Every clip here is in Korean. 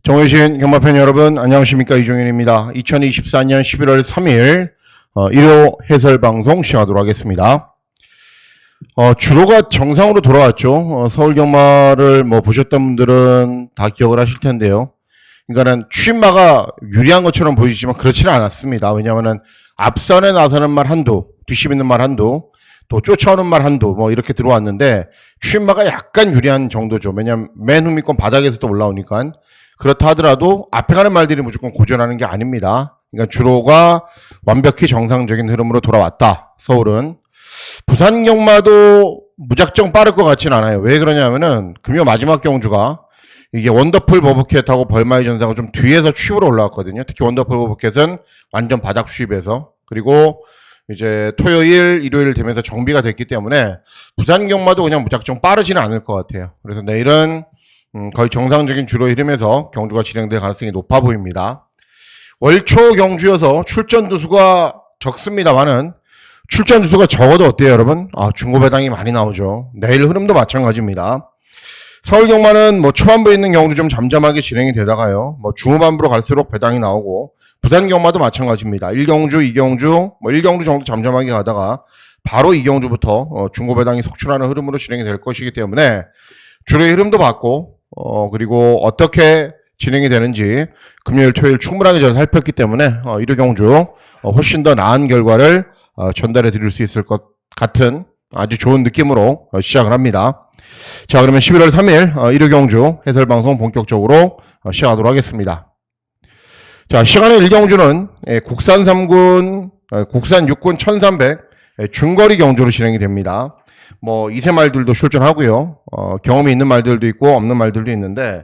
정의신 경마팬 여러분 안녕하십니까, 이종현입니다. 2024년 11월 3일 일요 해설방송 시작하도록 하겠습니다. 주로가 정상으로 돌아왔죠. 서울 경마를 보셨던 분들은 다 기억을 하실 텐데요. 그러니까는 취임마가 유리한 것처럼 보이지만 그렇지는 않았습니다. 왜냐하면은 앞선에 나서는 말 한두, 뒷심있는 말 한두, 또 쫓아오는 말 한두 이렇게 들어왔는데 취임마가 약간 유리한 정도죠. 왜냐하면 맨 후미권 바닥에서 또 올라오니까. 그렇다 하더라도 앞에 가는 말들이 무조건 고전하는 게 아닙니다. 그러니까 주로가 완벽히 정상적인 흐름으로 돌아왔다. 서울은. 부산 경마도 무작정 빠를 것 같지는 않아요. 왜 그러냐면은 금요 마지막 경주가 이게 원더풀 버브캣하고 벌마의 전사가 좀 뒤에서 추입으로 올라왔거든요. 특히 원더풀 버브캣은 완전 바닥 추입에서. 그리고 이제 토요일, 일요일 되면서 정비가 됐기 때문에 부산 경마도 그냥 무작정 빠르지는 않을 것 같아요. 그래서 내일은 거의 정상적인 주로 흐름에서 경주가 진행될 가능성이 높아 보입니다. 월초 경주여서 출전 두수가 적습니다만은 출전 두수가 적어도 어때요, 여러분? 중고 배당이 많이 나오죠. 내일 흐름도 마찬가지입니다. 서울 경마는 초반부에 있는 경주 좀 잠잠하게 진행이 되다가요. 중후반부로 갈수록 배당이 나오고 부산 경마도 마찬가지입니다. 1경주, 2경주, 1경주 정도 잠잠하게 가다가 바로 2경주부터 중고 배당이 속출하는 흐름으로 진행이 될 것이기 때문에 주로의 흐름도 봤고 그리고 어떻게 진행이 되는지 금요일, 토요일 충분하게 저를 살폈기 때문에 일요 경주 훨씬 더 나은 결과를 전달해 드릴 수 있을 것 같은 아주 좋은 느낌으로 시작을 합니다. 자, 그러면 11월 3일 일요 경주 해설방송 본격적으로 시작하도록 하겠습니다. 자, 시간의 1경주는 국산 3군, 국산 6군 1300 중거리 경주로 진행이 됩니다. 2세 말들도 출전하고요. 경험이 있는 말들도 있고 없는 말들도 있는데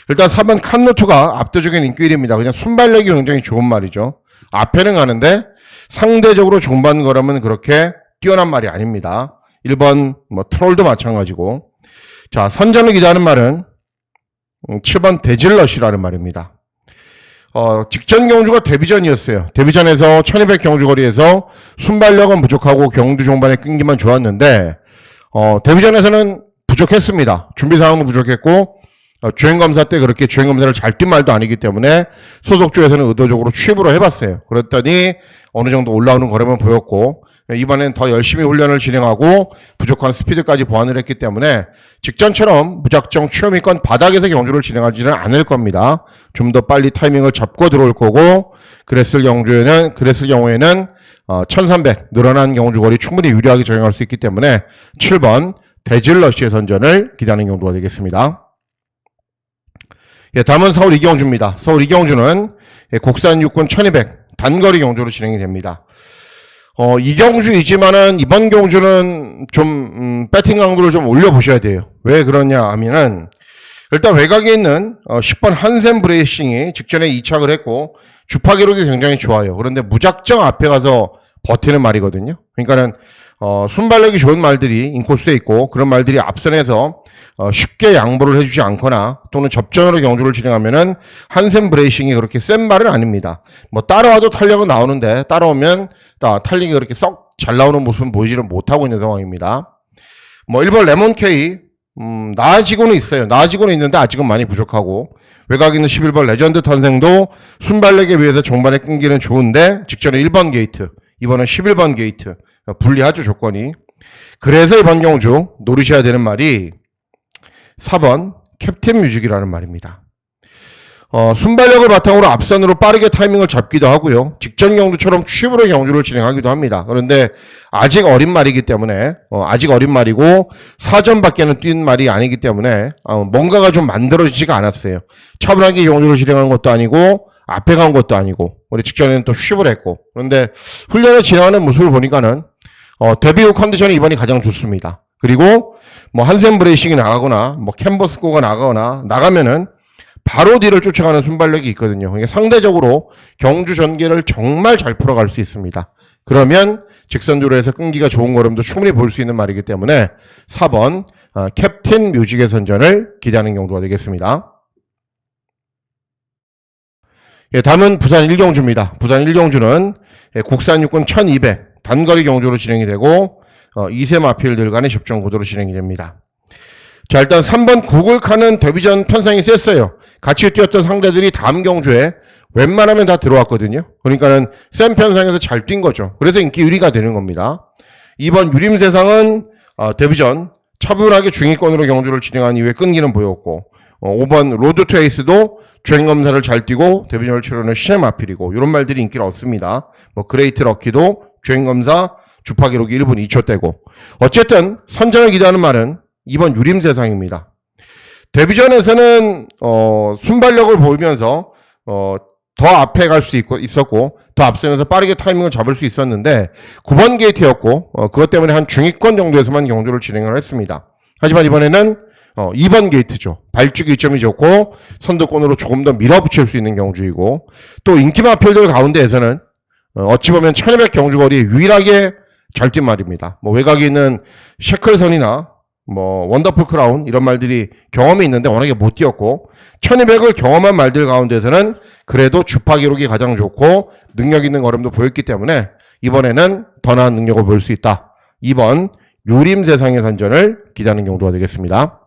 일단 4번 칸노트가 압도적인 인기 1위입니다. 그냥 순발력이 굉장히 좋은 말이죠. 앞에는 가는데 상대적으로 종반 걸음은 그렇게 뛰어난 말이 아닙니다. 1번 트롤도 마찬가지고. 자, 선전을 기대하는 말은 7번 데질럿이라는 말입니다. 직전 경주가 데뷔전이었어요. 데뷔전에서 1200 경주거리에서 순발력은 부족하고 경주 종반의 끈기만 좋았는데 데뷔전에서는 부족했습니다. 준비사항도 부족했고 주행검사 때 그렇게 주행검사를 잘 뛴 말도 아니기 때문에 소속주에서는 의도적으로 취입으로 해봤어요. 그랬더니 어느 정도 올라오는 걸음은 보였고 이번엔 더 열심히 훈련을 진행하고 부족한 스피드까지 보완을 했기 때문에 직전처럼 무작정 취업이건 바닥에서 경주를 진행하지는 않을 겁니다. 좀 더 빨리 타이밍을 잡고 들어올 거고 그랬을 경우에는 1300 늘어난 경주거리 충분히 유리하게 적용할 수 있기 때문에 7번 데질러시의 선전을 기대하는 경주가 되겠습니다. 다음은 서울 이경주입니다. 서울 이경주는 국산 6군 1200 단거리 경주로 진행이 됩니다. 이 경주이지만은 이번 경주는 좀 배팅 강도를 좀 올려보셔야 돼요. 왜 그러냐 하면은 일단 외곽에 있는 10번 한샘 브레이싱이 직전에 이착을 했고 주파 기록이 굉장히 좋아요. 그런데 무작정 앞에 가서 버티는 말이거든요. 그러니까는 순발력이 좋은 말들이 인코스에 있고 그런 말들이 앞선에서 쉽게 양보를 해주지 않거나 또는 접전으로 경주를 진행하면은 한샘 브레이싱이 그렇게 센 말은 아닙니다. 따라와도 탄력은 나오는데 따라오면 탄력이 그렇게 썩 잘 나오는 모습은 보이지를 못하고 있는 상황입니다. 1번 레몬케이 나아지고는 있어요. 나아지고는 있는데 아직은 많이 부족하고 외곽에 있는 11번 레전드 탄생도 순발력에 비해서 종반의 끈기는 좋은데 직전에 1번 게이트, 이번은 11번 게이트 불리하죠, 조건이. 그래서 이번 경주 노리셔야 되는 말이 4번 캡틴 뮤직이라는 말입니다. 순발력을 바탕으로 앞선으로 빠르게 타이밍을 잡기도 하고요. 직전 경주처럼 취입으로 경주를 진행하기도 합니다. 그런데 아직 어린 말이기 때문에 아직 어린 말이고 사전밖에는 뛴 말이 아니기 때문에 뭔가가 좀 만들어지지가 않았어요. 차분하게 경주를 진행한 것도 아니고 앞에 간 것도 아니고 우리 직전에는 또 취입을 했고 그런데 훈련을 진행하는 모습을 보니까는 데뷔 후 컨디션이 이번이 가장 좋습니다. 그리고 한샘 브레이싱이 나가거나 캔버스코가 나가면은 바로 뒤를 쫓아가는 순발력이 있거든요. 그러니까 상대적으로 경주 전개를 정말 잘 풀어갈 수 있습니다. 그러면 직선주로에서 끈기가 좋은 걸음도 충분히 볼 수 있는 말이기 때문에 4번 캡틴 뮤직의 선전을 기대하는 경우가 되겠습니다. 다음은 부산 1경주입니다. 부산 1경주는 국산 6군 1200 단거리 경주로 진행이 되고 2세 마필들 간의 접전 구도로 진행이 됩니다. 자, 일단 3번 구글카는 데뷔전 편성이 셌어요. 같이 뛰었던 상대들이 다음 경주에 웬만하면 다 들어왔거든요. 그러니까는 센 편성에서 잘 뛴 거죠. 그래서 인기 1위가 되는 겁니다. 2번 유림세상은 데뷔전 차분하게 중위권으로 경주를 진행한 이후에 끈기는 보였고, 5번 로드 투 에이스도 주행검사를 잘 뛰고 데뷔전을 치르는 시네마필이고, 이런 말들이 인기를 얻습니다. 뭐 그레이트 럭키도 주행검사 주파 기록이 1분 2초 떼고, 어쨌든 선전을 기대하는 말은 2번 유림세상입니다. 데뷔전에서는 순발력을 보이면서 더 앞에 갈 수 있었고, 더 앞선에서 빠르게 타이밍을 잡을 수 있었는데 9번 게이트였고, 그것 때문에 한 중위권 정도에서만 경주를 진행을 했습니다. 하지만 이번에는 2번 게이트죠. 발주기 이점이 좋고 선두권으로 조금 더 밀어붙일 수 있는 경주이고, 또 인기 마필들 가운데에서는 어찌 보면 1200 경주거리에 유일하게 잘 뛴 말입니다. 뭐 외곽에 있는 셰클선이나 뭐 원더풀 크라운 이런 말들이 경험이 있는데 워낙에 못 뛰었고, 1200을 경험한 말들 가운데서는 그래도 주파 기록이 가장 좋고 능력 있는 걸음도 보였기 때문에 이번에는 더 나은 능력을 보일 수 있다. 2번 유림세상의 선전을 기대하는 경주가 되겠습니다.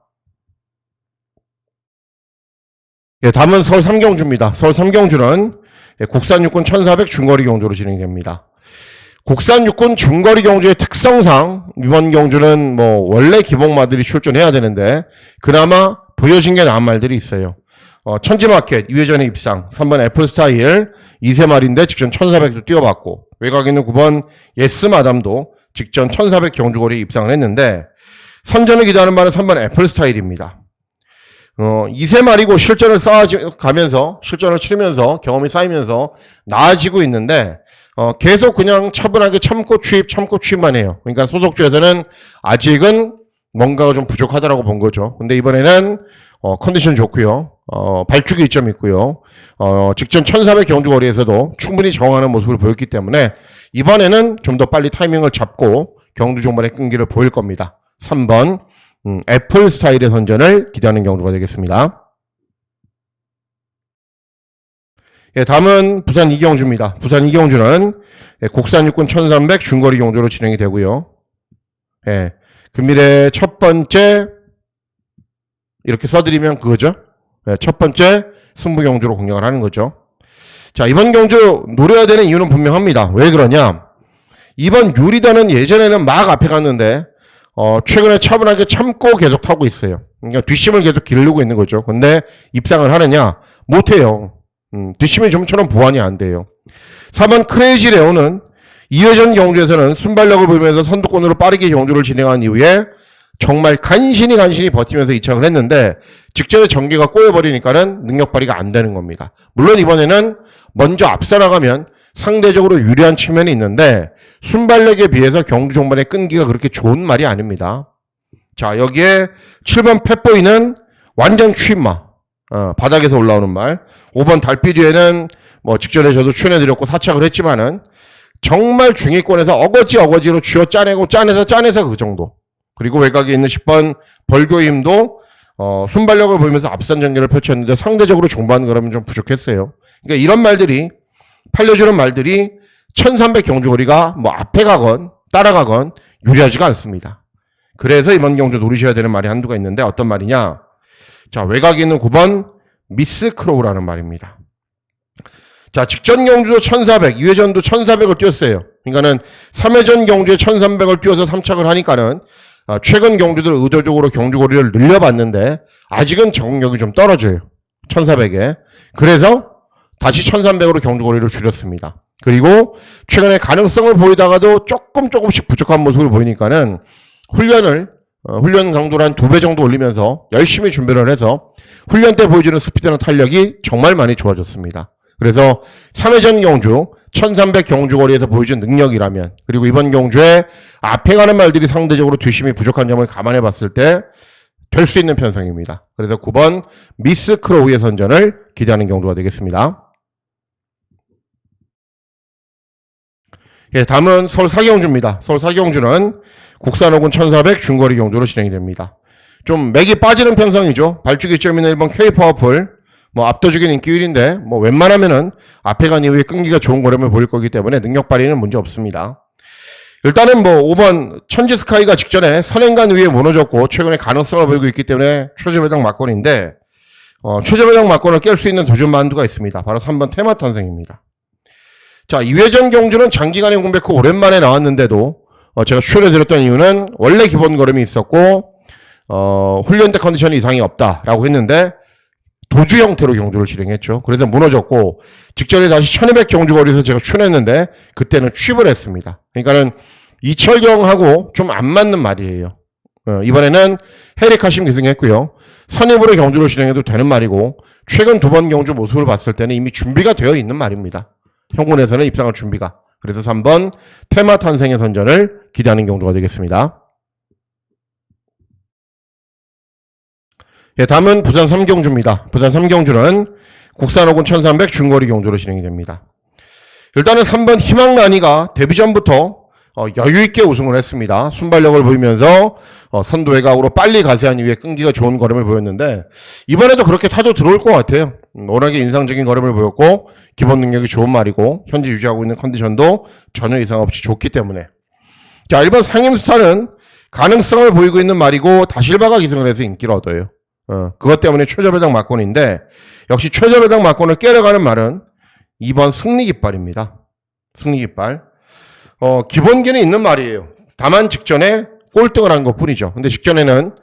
예, 다음은 서울 3경주입니다. 서울 3경주는 국산 육군 1400 중거리 경주로 진행됩니다. 국산 육군 중거리 경주의 특성상 이번 경주는 뭐 원래 기복마들이 출전해야 되는데 그나마 보여진 게 나은 말들이 있어요. 천지마켓 2회전의 입상, 3번 애플스타일 2세말인데 직전 1400도 뛰어봤고, 외곽에 있는 9번 예스마담도 직전 1400 경주거리에 입상을 했는데, 선전을 기대하는 말은 3번 애플스타일입니다. 2세말이고 실전을 쌓아가면서, 실전을 치르면서 경험이 쌓이면서 나아지고 있는데, 계속 그냥 차분하게 참고 취입만 해요. 그러니까 소속주에서는 아직은 뭔가가 좀 부족하다라고 본 거죠. 근데 이번에는 컨디션 좋고요. 발주기 이점이 있고요. 직전 1400 경주거리에서도 충분히 정하는 모습을 보였기 때문에 이번에는 좀 더 빨리 타이밍을 잡고 경주 종반의 끈기를 보일 겁니다. 3번 애플 스타일의 선전을 기대하는 경주가 되겠습니다. 예, 다음은 부산 이경주입니다. 부산 이경주는 국산 육군 1300 중거리 경주로 진행이 되고요. 예, 금일의 첫 번째, 이렇게 써드리면 그거죠. 예, 첫 번째 승부 경주로 공략을 하는 거죠. 자, 이번 경주 노려야 되는 이유는 분명합니다. 왜 그러냐? 이번 유리단은 예전에는 막 앞에 갔는데 최근에 차분하게 참고 계속 타고 있어요. 그러니까 뒷심을 계속 기르고 있는 거죠. 근데 입상을 하느냐? 못해요. 뒷심이 좀처럼 보완이 안 돼요. 4번 크레이지 레오는 2회전 경주에서는 순발력을 보이면서 선두권으로 빠르게 경주를 진행한 이후에 정말 간신히 버티면서 이착을 했는데 직전에 전개가 꼬여버리니까는 능력 발휘가 안 되는 겁니다. 물론 이번에는 먼저 앞서 나가면 상대적으로 유리한 측면이 있는데 순발력에 비해서 경주 종반의 끈기가 그렇게 좋은 말이 아닙니다. 자, 여기에 7번 펫보이는 완전 취입마, 바닥에서 올라오는 말. 5번 달빛 뒤에는 뭐 직전에 저도 추천해드렸고 사착을 했지만은 정말 중위권에서 어거지로 쥐어 짜내서 그 정도. 그리고 외곽에 있는 10번 벌교의 힘도 순발력을 보이면서 앞선 전개를 펼쳤는데 상대적으로 종반 그러면 좀 부족했어요. 그러니까 이런 말들이, 팔려주는 말들이 1300 경주거리가 뭐 앞에 가건 따라가건 유리하지가 않습니다. 그래서 이번 경주 노리셔야 되는 말이 한두가 있는데 어떤 말이냐? 자, 외곽에 있는 9번 미스 크로우라는 말입니다. 자, 직전 경주도 1400, 2회전도 1400을 뛰었어요. 그러니까는 3회전 경주에 1300을 뛰어서 3착을 하니까는 최근 경주들 의도적으로 경주거리를 늘려봤는데 아직은 적응력이 좀 떨어져요. 1400에. 그래서 다시 1300으로 경주거리를 줄였습니다. 그리고 최근에 가능성을 보이다가도 조금씩 부족한 모습을 보이니까는 훈련 강도를 한 2배 정도 올리면서 열심히 준비를 해서 훈련 때 보여주는 스피드나 탄력이 정말 많이 좋아졌습니다. 그래서 3회전 경주 1300 경주거리에서 보여준 능력이라면, 그리고 이번 경주에 앞에 가는 말들이 상대적으로 뒷심이 부족한 점을 감안해 봤을 때 될 수 있는 편성입니다. 그래서 9번 미스 크로우의 선전을 기대하는 경주가 되겠습니다. 예, 다음은 서울 4경주입니다. 서울 4경주는 국산호군 1400 중거리 경주로 진행이 됩니다. 좀 맥이 빠지는 편성이죠. 발주기 점 있는 1번 K-파워풀, 뭐 압도적인 인기 1인데 뭐 웬만하면은 앞에 간 이후에 끈기가 좋은 거름을 보일 거기 때문에 능력 발휘는 문제 없습니다. 일단은 뭐 5번 천지스카이가 직전에 선행간 위에 무너졌고 최근에 가능성을 보이고 있기 때문에 최저배당 막권인데 최저배당 막권을 깰 수 있는 도전 만두가 있습니다. 바로 3번 테마탄생입니다. 자, 이회전 경주는 장기간의 공백 후 오랜만에 나왔는데도 제가 추천해드렸던 이유는 원래 기본 걸음이 있었고 훈련 때 컨디션이 이상이 없다라고 했는데 도주 형태로 경주를 진행했죠. 그래서 무너졌고 직전에 다시 1200 경주 거리에서 제가 추천했는데 그때는 취입을 했습니다. 그러니까는 이철경하고 좀 안 맞는 말이에요. 이번에는 헤리카심 기승했고요. 선입으로 경주를 진행해도 되는 말이고 최근 2번 경주 모습을 봤을 때는 이미 준비가 되어 있는 말입니다. 형군에서는 입상할 준비가. 그래서 3번 테마 탄생의 선전을 기대하는 경주가 되겠습니다. 예, 다음은 부산 3경주입니다. 부산 3경주는 국산 5군 1300 중거리 경주로 진행이 됩니다. 일단은 3번 희망란이가 데뷔 전부터 여유있게 우승을 했습니다. 순발력을 보이면서 선두 외곽으로 빨리 가세한 이후에 끈기가 좋은 걸음을 보였는데 이번에도 그렇게 타도 들어올 것 같아요. 워낙에 인상적인 걸음을 보였고 기본 능력이 좋은 말이고 현재 유지하고 있는 컨디션도 전혀 이상 없이 좋기 때문에 자 1번 상임스타는 가능성을 보이고 있는 말이고 다실바가 기승을 해서 인기를 얻어요. 그것 때문에 최저배당 막권인데 역시 최저배당 막권을 깨려가는 말은 2번 승리깃발입니다. 승리깃발. 기본기는 있는 말이에요. 다만 직전에 꼴등을 한 것 뿐이죠. 근데 직전에는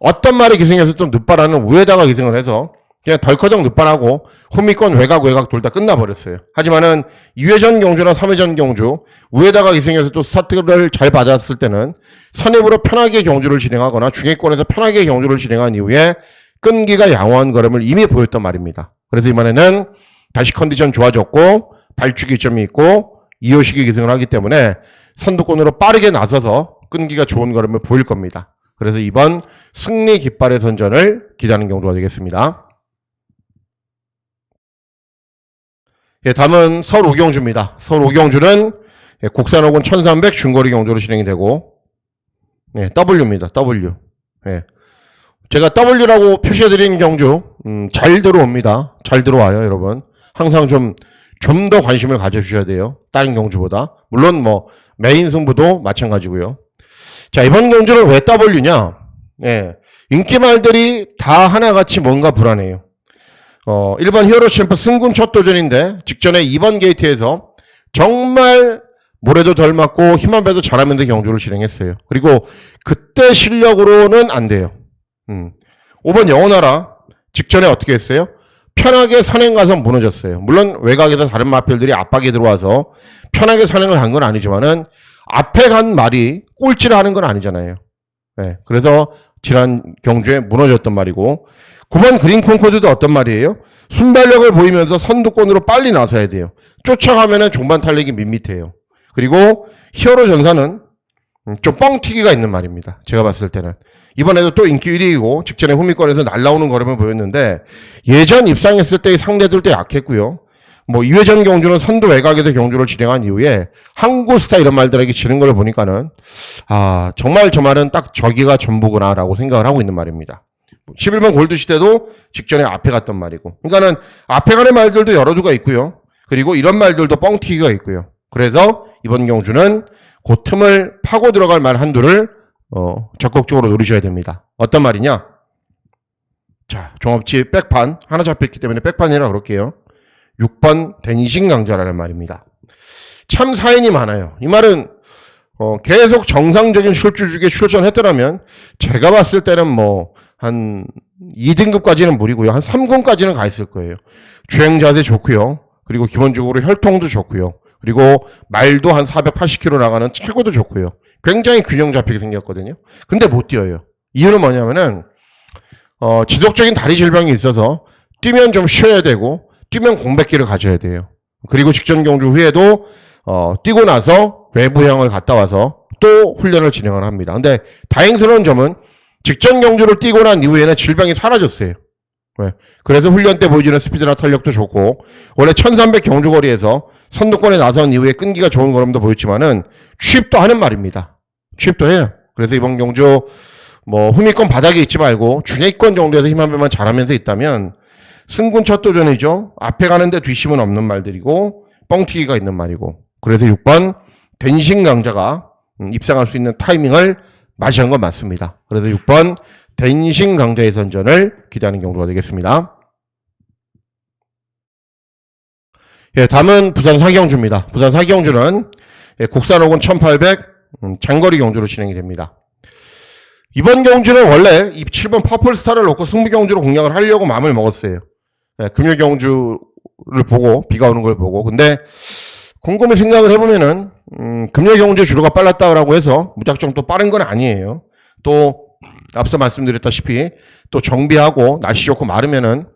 어떤 말이 기승해서 좀 늦발하는 우에다가 기승을 해서 그냥 덜커덕 늦발하고 홈미권 외곽 둘 다 끝나버렸어요. 하지만은 2회전 경주나 3회전 경주 우에다가 기승해서 또 스타트를 잘 받았을 때는 선입으로 편하게 경주를 진행하거나 중위권에서 편하게 경주를 진행한 이후에 끈기가 양호한 걸음을 이미 보였단 말입니다. 그래서 이번에는 다시 컨디션 좋아졌고 발주기점이 있고 이호식이 기승을 하기 때문에 선두권으로 빠르게 나서서 끈기가 좋은 걸음을 보일 겁니다. 그래서 이번 승리 깃발의 선전을 기대하는 경주가 되겠습니다. 예, 다음은 서울 5경주입니다. 서울 5경주는 국산 5군 1300 중거리 경주로 진행이 되고 W입니다. W. 제가 W라고 표시해드리는 경주 잘 들어옵니다. 잘 들어와요, 여러분. 항상 좀 더 관심을 가져주셔야 돼요. 다른 경주보다. 물론 뭐 메인 승부도 마찬가지고요. 자, 이번 경주는 왜 W냐? 인기말들이 다 하나같이 뭔가 불안해요. 1번 히어로 챔프 승군 첫 도전인데 직전에 2번 게이트에서 정말 모래도 덜 맞고 힘한 배도 잘하면서 경주를 진행했어요. 그리고 그때 실력으로는 안 돼요. 5번 영원하라 직전에 어떻게 했어요? 편하게 선행 가서 무너졌어요. 물론 외곽에서 다른 마필들이 압박이 들어와서 편하게 선행을 한 건 아니지만은 앞에 간 말이 꼴찌를 하는 건 아니잖아요. 그래서 지난 경주에 무너졌던 말이고 9번 그린 콩코드도 어떤 말이에요? 순발력을 보이면서 선두권으로 빨리 나서야 돼요. 쫓아가면은 종반 탄력이 밋밋해요. 그리고 히어로 전사는 좀 뻥튀기가 있는 말입니다. 제가 봤을 때는. 이번에도 또 인기 1위이고 직전에 후미권에서 날라오는 걸음을 보였는데 예전 입상했을 때의 상대들도 약했고요. 뭐 2회전 경주는 선두 외곽에서 경주를 진행한 이후에 항구스타 이런 말들에게 지는 걸 보니까는 정말 저 말은 딱 저기가 전부구나라고 생각을 하고 있는 말입니다. 11번 골드시대도 직전에 앞에 갔던 말이고 그러니까는 앞에 가는 말들도 여러 두가 있고요. 그리고 이런 말들도 뻥튀기가 있고요. 그래서 이번 경주는 그 틈을 파고 들어갈 말 한두를 적극적으로 노리셔야 됩니다. 어떤 말이냐? 자, 종합치 백판 하나 잡혔기 때문에 백판이라 그럴게요. 6번 댄싱 강자라는 말입니다. 참 사인이 많아요. 이 말은 계속 정상적인 출주주기에 출전했더라면 제가 봤을 때는 뭐 한 2등급까지는 무리고요. 한 3군까지는 가 있을 거예요. 주행 자세 좋고요. 그리고 기본적으로 혈통도 좋고요. 그리고 말도 한 480km 나가는 체구도 좋고요. 굉장히 균형 잡히게 생겼거든요. 근데 못 뛰어요. 이유는 뭐냐면은 지속적인 다리 질병이 있어서 뛰면 좀 쉬어야 되고 뛰면 공백기를 가져야 돼요. 그리고 직전 경주 후에도 뛰고 나서 외부형을 갔다 와서 또 훈련을 진행을 합니다. 근데 다행스러운 점은 직전 경주를 뛰고 난 이후에는 질병이 사라졌어요. 그래서 훈련 때 보여주는 스피드나 탄력도 좋고 원래 1300 경주거리에서 선두권에 나선 이후에 끈기가 좋은 걸음도 보였지만은 취입도 하는 말입니다. 취입도 해요. 그래서 이번 경주 뭐 후미권 바닥에 있지 말고 중위권 정도에서 힘 한 배만 잘하면서 있다면 승군 첫 도전이죠. 앞에 가는데 뒷심은 없는 말들이고 뻥튀기가 있는 말이고 그래서 6번 댄싱 강자가 입상할 수 있는 타이밍을 맞이한 건 맞습니다. 그래서 6번 댄싱 강자의 선전을 기대하는 경주가 되겠습니다. 예, 다음은 부산 사기경주입니다. 부산 사기경주는 국산 혹은 1800 장거리 경주로 진행이 됩니다. 이번 경주는 원래 이 7번 퍼플스타를 놓고 승부 경주로 공략을 하려고 마음을 먹었어요. 예, 금요 경주를 보고 비가 오는 걸 보고 근데 곰곰이 생각을 해보면은 금요 경주 주로가 빨랐다고 해서 무작정 또 빠른 건 아니에요. 또 앞서 말씀드렸다시피 또 정비하고 날씨 좋고 마르면은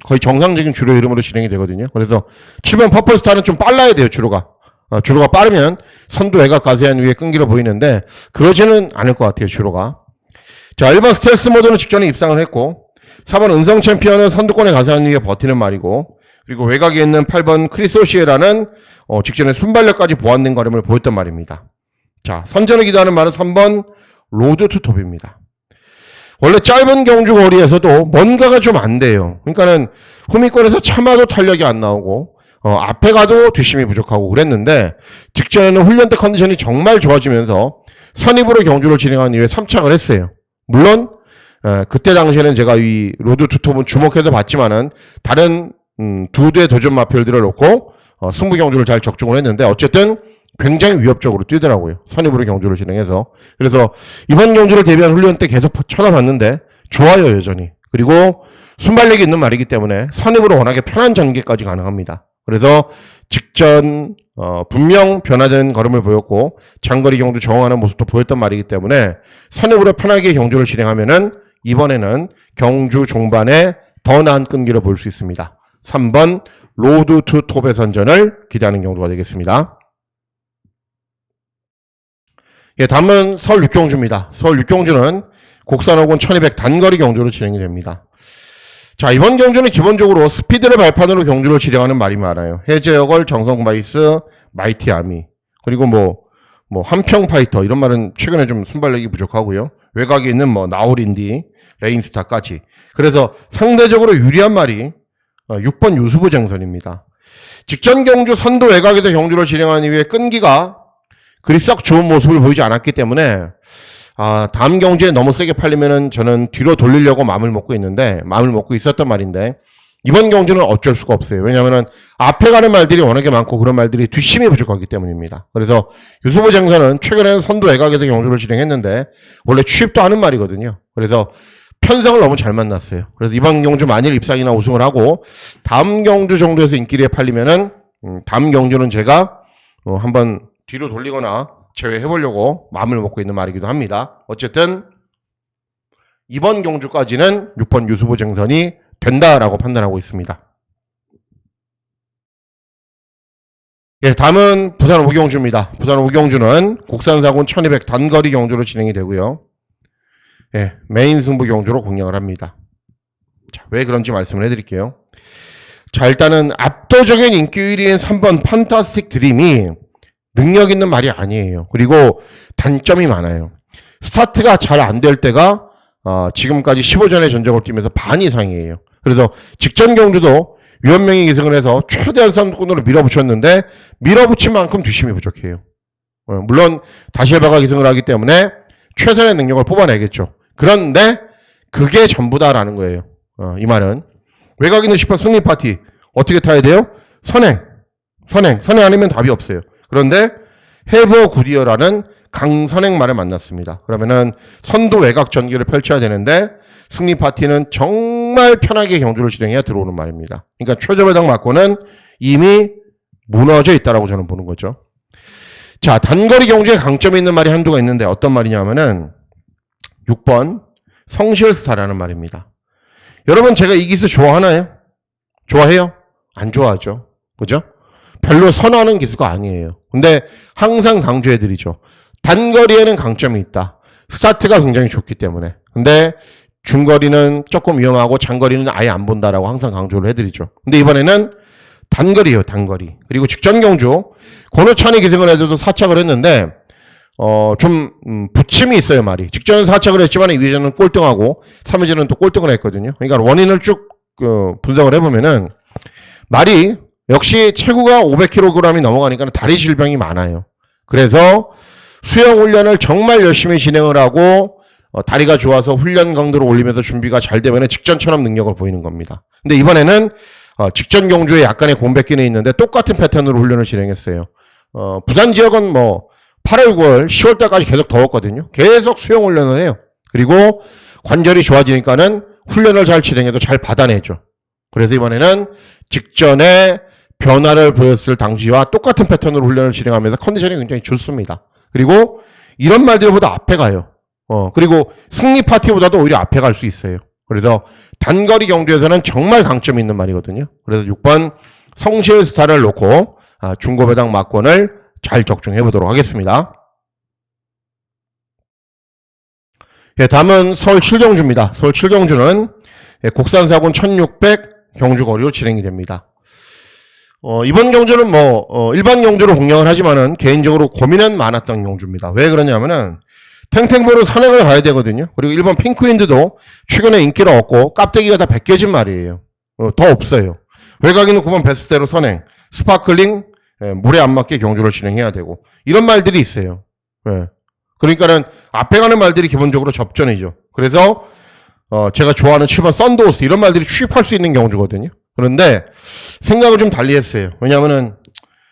거의 정상적인 주로 이름으로 진행이 되거든요. 그래서 7번 퍼플스타는 좀 빨라야 돼요. 주로가 빠르면 선두 외곽 가세한 위에 끈기로 보이는데 그러지는 않을 것 같아요. 주로가. 자, 1번 스텔스 모드는 직전에 입상을 했고 4번 은성 챔피언은 선두권에 가세한 위에 버티는 말이고 그리고 외곽에 있는 8번 크리소시에라는 직전에 순발력까지 보완된 걸음을 보였단 말입니다. 자, 선전을 기도하는 말은 3번 로드 투 톱입니다. 원래 짧은 경주 거리에서도 뭔가가 좀 안 돼요. 그러니까는 후미권에서 차마도 탄력이 안 나오고 앞에 가도 뒷심이 부족하고 그랬는데 직전에는 훈련 때 컨디션이 정말 좋아지면서 선입으로 경주를 진행한 이후에 3착을 했어요. 물론 그때 당시에는 제가 이 로드 투 톱은 주목해서 봤지만은 다른 두 대의 도전 마필들을 놓고 승부 경주를 잘 적중을 했는데 어쨌든 굉장히 위협적으로 뛰더라고요. 선입으로 경주를 진행해서. 그래서 이번 경주를 대비한 훈련 때 계속 쳐다봤는데 좋아요 여전히. 그리고 순발력이 있는 말이기 때문에 선입으로 워낙에 편한 전개까지 가능합니다. 그래서 직전 분명 변화된 걸음을 보였고 장거리 경주 적응하는 모습도 보였던 말이기 때문에 선입으로 편하게 경주를 진행하면은 이번에는 경주 종반에 더 나은 끈기를 볼 수 있습니다. 3번 로드 투 톱의 선전을 기대하는 경주가 되겠습니다. 예, 다음은 서울 육경주입니다. 서울 육경주는 국산 혹은 1200 단거리 경주로 진행이 됩니다. 자, 이번 경주는 기본적으로 스피드를 발판으로 경주를 진행하는 말이 많아요. 해저여걸, 정성바이스, 마이티아미 그리고 뭐 한평 파이터 이런 말은 최근에 좀 순발력이 부족하고요. 외곽에 있는 나홀인디, 레인스타까지. 그래서 상대적으로 유리한 말이 6번 유수부 쟁선입니다. 직전 경주 선두 외곽에서 경주를 진행한 이후에 끈기가 그리 썩 좋은 모습을 보이지 않았기 때문에 다음 경주에 너무 세게 팔리면은 저는 뒤로 돌리려고 마음을 먹고 있었단 말인데 이번 경주는 어쩔 수가 없어요. 왜냐하면은 앞에 가는 말들이 워낙에 많고 그런 말들이 뒷심이 부족하기 때문입니다. 그래서 유수부 쟁선은 최근에는 선두 외곽에서 경주를 진행했는데 원래 취입도 하는 말이거든요. 그래서 편성을 너무 잘 만났어요. 그래서 이번 경주 만일 입상이나 우승을 하고 다음 경주 정도에서 인기리에 팔리면은 다음 경주는 제가 한번 뒤로 돌리거나 제외해보려고 마음을 먹고 있는 말이기도 합니다. 어쨌든 이번 경주까지는 6번 유수부 쟁선이 된다라고 판단하고 있습니다. 예, 다음은 부산 우경주입니다. 부산 우경주는 국산사군 1200 단거리 경주로 진행이 되고요. 예, 메인 승부 경주로 공략을 합니다. 자, 왜 그런지 말씀을 해드릴게요. 자, 일단은 압도적인 인기 1위인 3번 판타스틱 드림이 능력 있는 말이 아니에요. 그리고 단점이 많아요. 스타트가 잘 안 될 때가 지금까지 15전의 전적을 뛰면서 반 이상이에요. 그래서 직전 경주도 위원명이 기승을 해서 최대한 선두권으로 밀어붙였는데 밀어붙인 만큼 뒷심이 부족해요. 물론 다시해바가 기승을 하기 때문에 최선의 능력을 뽑아내겠죠. 그런데 그게 전부다라는 거예요. 이 말은 외곽 있는 10번 승리 파티 어떻게 타야 돼요? 선행 아니면 답이 없어요. 그런데 해버 구디어라는 강선행 말을 만났습니다. 그러면은 선두 외곽 전기를 펼쳐야 되는데 승리 파티는 정말 편하게 경주를 진행해야 들어오는 말입니다. 그러니까 최저배당 맞고는 이미 무너져 있다라고 저는 보는 거죠. 자, 단거리 경주에 강점이 있는 말이 한두가 있는데 어떤 말이냐면은 6번 성실스타라는 말입니다. 여러분 제가 이 기수 좋아하나요? 좋아해요? 안 좋아하죠. 그죠? 별로 선호하는 기수가 아니에요. 근데 항상 강조해드리죠. 단거리에는 강점이 있다. 스타트가 굉장히 좋기 때문에. 근데 중거리는 조금 위험하고 장거리는 아예 안 본다라고 항상 강조를 해드리죠. 근데 이번에는 단거리예요, 단거리. 그리고 직전 경주 권우찬이 기승을 해도 사착을 했는데 좀 부침이 있어요, 말이. 직전은 사착을 했지만 2회전은 꼴등하고 3회전은 또 꼴등을 했거든요. 그러니까 원인을 쭉 분석을 해보면은 말이 역시 체구가 500kg이 넘어가니까 다리 질병이 많아요. 그래서 수영 훈련을 정말 열심히 진행을 하고 다리가 좋아서 훈련 강도를 올리면서 준비가 잘 되면 직전처럼 능력을 보이는 겁니다. 근데 이번에는 직전 경주에 약간의 공백기는 있는데 똑같은 패턴으로 훈련을 진행했어요. 부산 지역은 뭐 8월, 9월, 10월 달까지 계속 더웠거든요. 계속 수영 훈련을 해요. 그리고 관절이 좋아지니까는 훈련을 잘 진행해도 잘 받아내죠. 그래서 이번에는 직전에 변화를 보였을 당시와 똑같은 패턴으로 훈련을 진행하면서 컨디션이 굉장히 좋습니다. 그리고 이런 말들보다 앞에 가요. 그리고 승리 파티보다도 오히려 앞에 갈 수 있어요. 그래서 단거리 경주에서는 정말 강점이 있는 말이거든요. 그래서 6번 성실 스타를 놓고 중고배당 막권을 잘 적중해 보도록 하겠습니다. 예, 다음은 서울 7경주입니다. 서울 7경주는 곡산사군 1600 경주거리로 진행이 됩니다. 이번 경주는 일반 경주로 공략을 하지만은 개인적으로 고민은 많았던 경주입니다. 왜 그러냐면은 탱탱보로 선행을 가야 되거든요. 그리고 일본 핑크윈드도 최근에 인기를 얻고 깝대기가 다 벗겨진 말이에요. 더 없어요. 외곽인은 9번 베스트대로 선행, 스파클링, 물에 안 맞게 경주를 진행해야 되고 이런 말들이 있어요. 그러니까는 앞에 가는 말들이 기본적으로 접전이죠. 그래서 제가 좋아하는 7번 썬도우스 이런 말들이 취입할 수 있는 경주거든요. 그런데 생각을 좀 달리 했어요. 왜냐하면은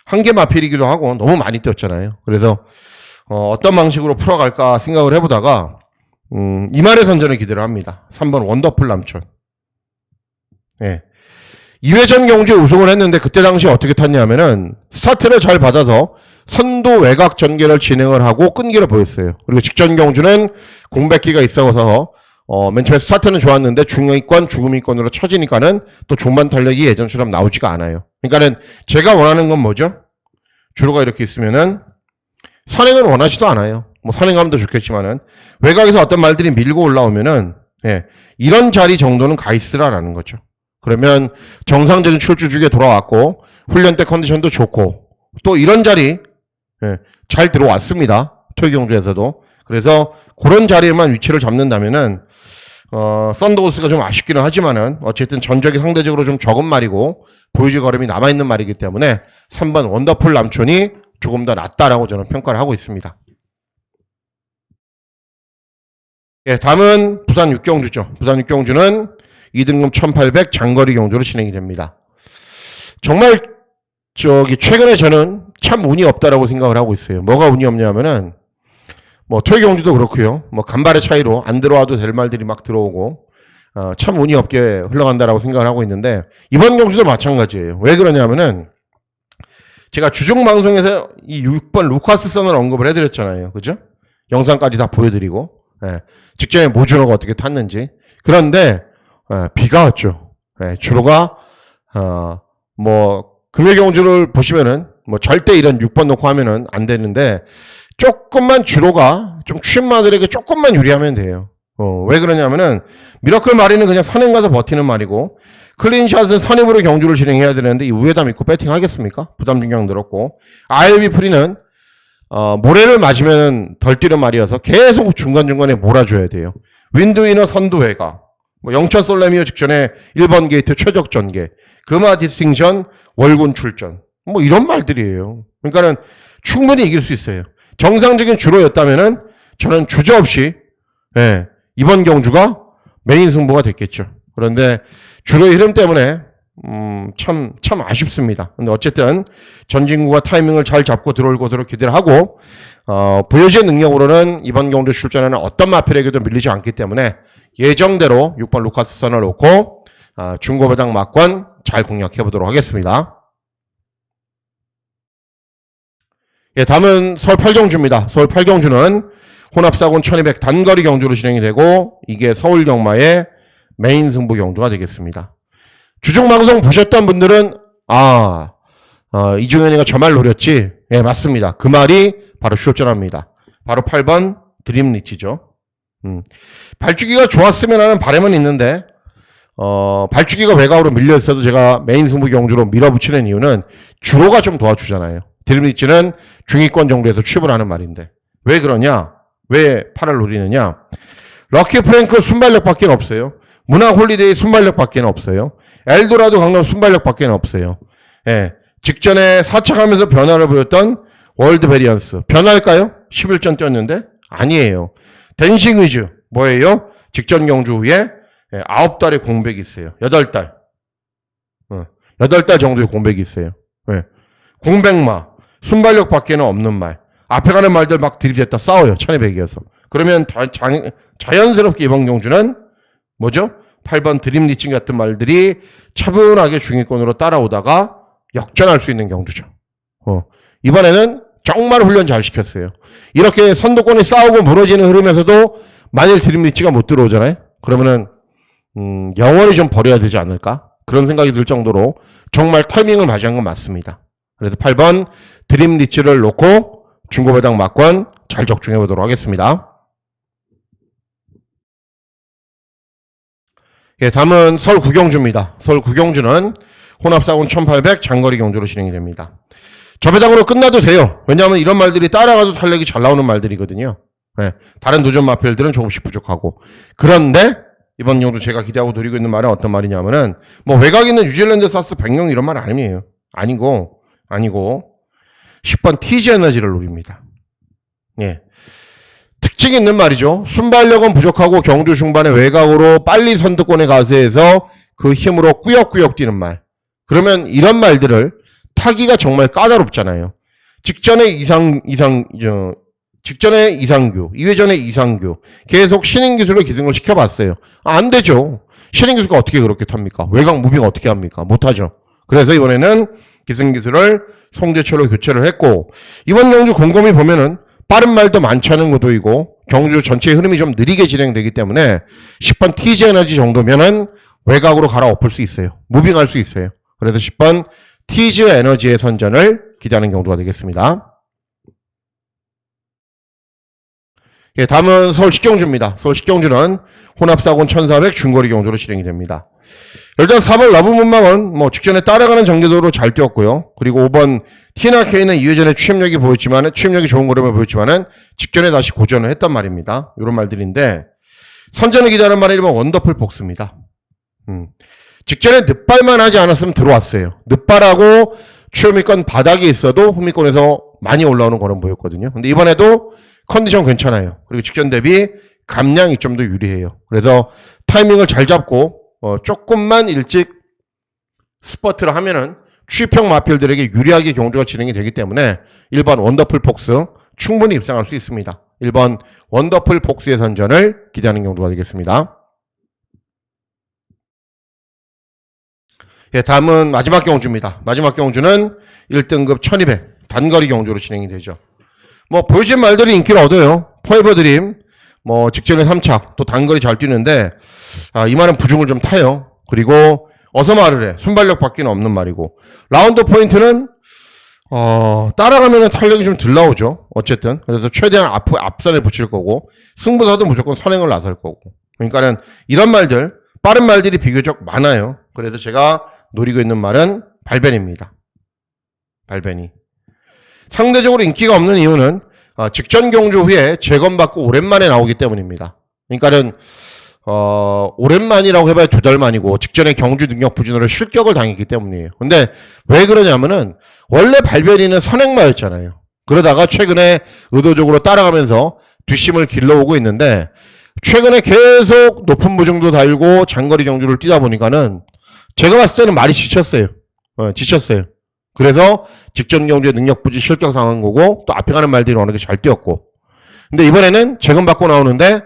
한계 마필이기도 하고 너무 많이 뛰었잖아요. 그래서 어떤 방식으로 풀어갈까 생각을 해보다가 이말의 선전을 기대를 합니다. 3번 원더풀 남촌. 예. 2회전 경주에 우승을 했는데 그때 당시 어떻게 탔냐면은 스타트를 잘 받아서 선도 외곽 전개를 진행을 하고 끈기를 보였어요. 그리고 직전 경주는 공백기가 있어서 맨 처음에 스타트는 좋았는데 중위권, 중위권으로 쳐지니까는 또 종반 탄력이 예전처럼 나오지가 않아요. 그러니까는 제가 원하는 건 뭐죠? 주로가 이렇게 있으면은 선행은 원하지도 않아요. 뭐 선행하면 더 좋겠지만은 외곽에서 어떤 말들이 밀고 올라오면은 이런 자리 정도는 가 있으라라는 거죠. 그러면 정상적인 출주 주기에 돌아왔고 훈련 때 컨디션도 좋고 또 이런 자리 잘 들어왔습니다. 토요경주에서도. 그래서 그런 자리에만 위치를 잡는다면은 썬더우스가 좀 아쉽기는 하지만은 어쨌든 전적이 상대적으로 좀 적은 말이고 보유지 걸음이 남아있는 말이기 때문에 3번 원더풀 남촌이 조금 더 낫다라고 저는 평가를 하고 있습니다. 예, 다음은 부산 6경주죠. 부산 6경주는 2등급 1800 장거리 경주로 진행이 됩니다. 정말 최근에 저는 참 운이 없다라고 생각을 하고 있어요. 뭐가 운이 없냐면은 토요 경주도 그렇고요. 간발의 차이로 안 들어와도 될 말들이 막 들어오고 참 운이 없게 흘러간다라고 생각을 하고 있는데 이번 경주도 마찬가지예요. 왜 그러냐면은 제가 주중 방송에서 이 6번 루카스선을 언급을 해드렸잖아요. 그죠? 영상까지 다 보여드리고 직전에 모준호가 어떻게 탔는지. 그런데 비가 왔죠. 주로가 금요 경주를 보시면은 절대 이런 6번 놓고 하면은 안 되는데 조금만 주로가 좀 취임마들에게 조금만 유리하면 돼요. 왜 그러냐면은 미러클 마리는 그냥 선행 가서 버티는 말이고 클린샷은 선임으로 경주를 진행해야 되는데 이 우회다 믿고 배팅 하겠습니까? 부담 중량 늘었고 ILB 프리는 모래를 맞으면 덜 뛰는 말이어서 계속 중간중간에 몰아줘야 돼요. 윈드위너 선두회가 영천 솔레미오 직전에 1번 게이트 최적 전개 금화 디스팅션 월군 출전 이런 말들이에요. 그러니까는 충분히 이길 수 있어요. 정상적인 주로였다면은 저는 주저없이 이번 경주가 메인 승부가 됐겠죠. 그런데 주로의 흐름 때문에 참 아쉽습니다. 근데 어쨌든 전진구가 타이밍을 잘 잡고 들어올 것으로 기대를 하고 보여진 능력으로는 이번 경주 출전에는 어떤 마필에게도 밀리지 않기 때문에 예정대로 6번 루카스 선을 놓고 중고배당 막권 잘 공략해 보도록 하겠습니다. 예, 다음은 서울 8경주입니다. 서울 8경주는 혼합사군 1200 단거리 경주로 진행이 되고 이게 서울 경마의 메인 승부 경주가 되겠습니다. 주중 방송 보셨던 분들은 이중현이가 저 말 노렸지. 예, 맞습니다. 그 말이 바로 출전합니다. 바로 8번 드림 리치죠. 발주기가 좋았으면 하는 바람은 있는데 발주기가 외곽으로 밀려 있어도 제가 메인 승부 경주로 밀어붙이는 이유는 주로가 좀 도와주잖아요. 드림 리치는 중위권 정도에서 취업을 하는 말인데 왜 그러냐? 왜 8을 노리느냐? 럭키 프랭크 순발력밖에 없어요. 문화 홀리데이 순발력밖에 없어요. 엘도라도 강남 순발력밖에 없어요. 예, 직전에 사착하면서 변화를 보였던 월드 베리언스 변화일까요? 11전 뛰었는데? 아니에요. 댄싱 위즈. 뭐예요? 직전 경주 후에 9달의 공백이 있어요. 8달. 8달 정도의 공백이 있어요. 공백마. 순발력 밖에는 없는 말. 앞에 가는 말들 막 들이댔다 싸워요. 1200이어서. 그러면 자연스럽게 이번 경주는 뭐죠? 8번 드림 리칭 같은 말들이 차분하게 중위권으로 따라오다가 역전할 수 있는 경주죠. 이번에는 정말 훈련 잘 시켰어요. 이렇게 선두권이 싸우고 무너지는 흐름에서도 만일 드림 리치가 못 들어오잖아요. 그러면은 영원히 좀 버려야 되지 않을까? 그런 생각이 들 정도로 정말 타이밍을 맞이한 건 맞습니다. 그래서 8번 드림 리치를 놓고 중고배당 막권 잘 적중해 보도록 하겠습니다. 예, 다음은 서울 구경주입니다. 서울 구경주는 혼합사군 1800 장거리 경주로 진행이 됩니다. 저배당으로 끝나도 돼요. 왜냐하면 이런 말들이 따라가도 탄력이 잘 나오는 말들이거든요. 예, 다른 도전 마필들은 조금씩 부족하고. 그런데 이번 경주 제가 기대하고 노리고 있는 말은 어떤 말이냐면은 뭐 외곽에 있는 뉴질랜드 사스 100용 이런 말 아니에요. 아니고 10번 TG 에너지를 노립니다. 예. 특징이 있는 말이죠. 순발력은 부족하고 경주 중반에 외곽으로 빨리 선두권에 가세해서 그 힘으로 꾸역꾸역 뛰는 말. 그러면 이런 말들을 타기가 정말 까다롭잖아요. 직전에 이상규, 2회전에 이상규. 계속 신인 기술을 기승을 시켜봤어요. 안 되죠. 신인 기술가 어떻게 그렇게 탑니까? 외곽 무빙 어떻게 합니까? 못하죠. 그래서 이번에는 기승 기술을 송재철로 교체를 했고, 이번 경주 곰곰이 보면은 빠른 말도 많지 않은 구도이고 경주 전체의 흐름이 좀 느리게 진행되기 때문에 10번 TG 에너지 정도면은 외곽으로 갈아엎을 수 있어요. 무빙할 수 있어요. 그래서 10번 TG 에너지의 선전을 기대하는 경주가 되겠습니다. 예, 다음은 서울 식경주입니다. 서울 식경주는 혼합사군 1400 중거리 경주로 진행이 됩니다. 일단 3번 러브문망은 뭐 직전에 따라가는 전개도로 잘 뛰었고요. 그리고 5번 TNRK는 2회전에 취임력이 좋은 걸음을 보였지만은 직전에 다시 고전을 했단 말입니다. 이런 말들인데 선전을 기대하는 말은 1번 원더풀 폭스입니다. 직전에 늑발만 하지 않았으면 들어왔어요. 늑발하고 취임권 바닥에 있어도 후미권에서 많이 올라오는 걸음 보였거든요. 근데 이번에도 컨디션 괜찮아요. 그리고 직전 대비 감량이 좀 더 유리해요. 그래서 타이밍을 잘 잡고 조금만 일찍 스퍼트를 하면은 취평 마필들에게 유리하게 경주가 진행이 되기 때문에 1번 원더풀 폭스 충분히 입상할 수 있습니다. 1번 원더풀 폭스의 선전을 기대하는 경주가 되겠습니다. 예, 다음은 마지막 경주입니다. 마지막 경주는 1등급 1200 단거리 경주로 진행이 되죠. 뭐 보여진 말들이 인기를 얻어요. 포에버 드림 뭐 직전에 3착 또 단거리 잘 뛰는데 이 말은 부중을 좀 타요. 그리고 어서 말을 해. 순발력 밖에는 없는 말이고 라운드 포인트는 따라가면 탄력이 좀 덜 나오죠. 어쨌든 그래서 최대한 앞선에 붙일 거고 승부사도 무조건 선행을 나설 거고 그러니까는 이런 말들 빠른 말들이 비교적 많아요. 그래서 제가 노리고 있는 말은 발벤입니다. 발벤이 상대적으로 인기가 없는 이유는 직전 경주 후에 재검받고 오랜만에 나오기 때문입니다. 그러니까는 오랜만이라고 해봐야 2달 만이고 직전에 경주 능력 부진으로 실격을 당했기 때문이에요. 근데 왜 그러냐면은 원래 발변이는 선행마였잖아요. 그러다가 최근에 의도적으로 따라가면서 뒷심을 길러오고 있는데 최근에 계속 높은 부중도 달고 장거리 경주를 뛰다 보니까는 제가 봤을 때는 말이 지쳤어요. 지쳤어요. 그래서 직전 경주에 능력 부진 실격 당한 거고 또 앞에 가는 말들이 워낙에 잘 뛰었고 근데 이번에는 재검 받고 나오는데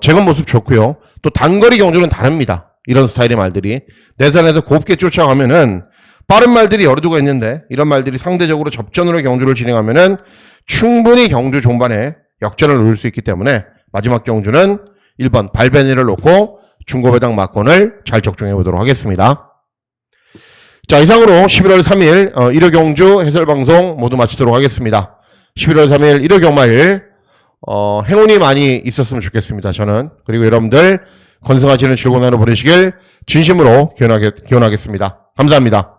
재검 모습 좋고요. 또 단거리 경주는 다릅니다. 이런 스타일의 말들이 내산에서 곱게 쫓아가면은 빠른 말들이 여러 두가 있는데 이런 말들이 상대적으로 접전으로 경주를 진행하면은 충분히 경주 종반에 역전을 노릴 수 있기 때문에 마지막 경주는 1번 발베니를 놓고 중고배당 막권을 잘 적중해 보도록 하겠습니다. 자, 이상으로 11월 3일 일요 경주 해설방송 모두 마치도록 하겠습니다. 11월 3일 일요 경마일 행운이 많이 있었으면 좋겠습니다. 저는. 그리고 여러분들 건승하시는 즐거운 하루 보내시길 진심으로 기원하겠습니다. 감사합니다.